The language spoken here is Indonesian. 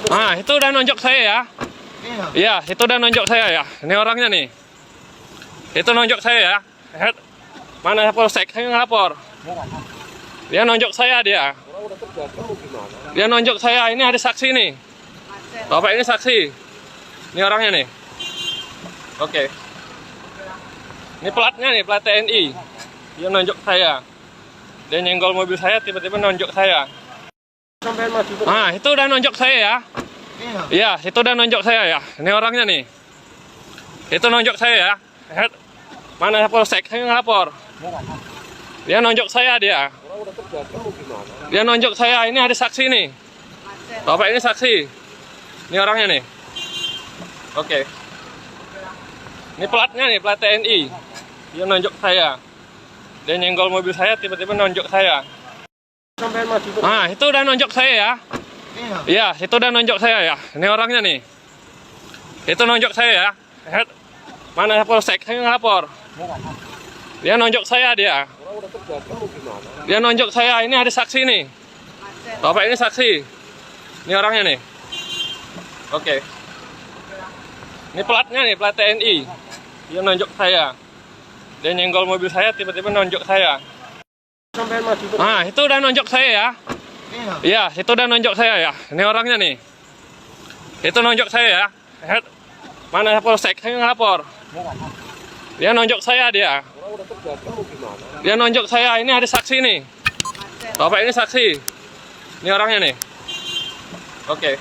Nah, itu udah nonjok saya ya. Iya, itu udah nonjok saya ya. Ini orangnya nih. Itu nonjok saya ya. Mana polsek? Saya ngelapor. Dia nonjok saya dia. Dia nonjok saya. Ini ada saksi nih. Bapak ini saksi. Ini orangnya nih. Oke. Ini platnya nih, plat TNI. Dia nonjok saya. Dia nyenggol mobil saya, tiba-tiba nonjok saya. Nah, itu udah nonjok saya ya. Iya, itu udah nonjok saya ya. Ini orangnya nih. Itu nonjok saya ya. Mana polsek? Saya ngelapor. Dia nonjok saya dia. Dia nonjok saya. Ini ada saksi nih. Bapak ini saksi. Ini orangnya nih. Oke. Ini platnya nih, plat TNI. Dia nonjok saya. Dia nyenggol mobil saya, tiba-tiba nonjok saya. Nah, itu udah nonjok saya ya. Iya, itu udah nonjok saya ya. Ini orangnya nih. Itu nonjok saya ya. Mana polsek? Saya ngelapor. Dia nonjok saya dia. Dia nonjok saya. Ini ada saksi nih. Bapak ini saksi. Ini orangnya nih. Oke. Ini platnya nih, plat TNI. Dia nonjok saya. Dia nyenggol mobil saya, tiba-tiba nonjok saya. Nah, itu udah nonjok saya ya. Iya, itu udah nonjok saya ya. Ini orangnya nih. Itu nonjok saya ya. Mana polsek? Saya ngelapor. Dia nonjok saya dia. Dia nonjok saya. Ini ada saksi nih. Bapak ini saksi. Ini orangnya nih. Oke.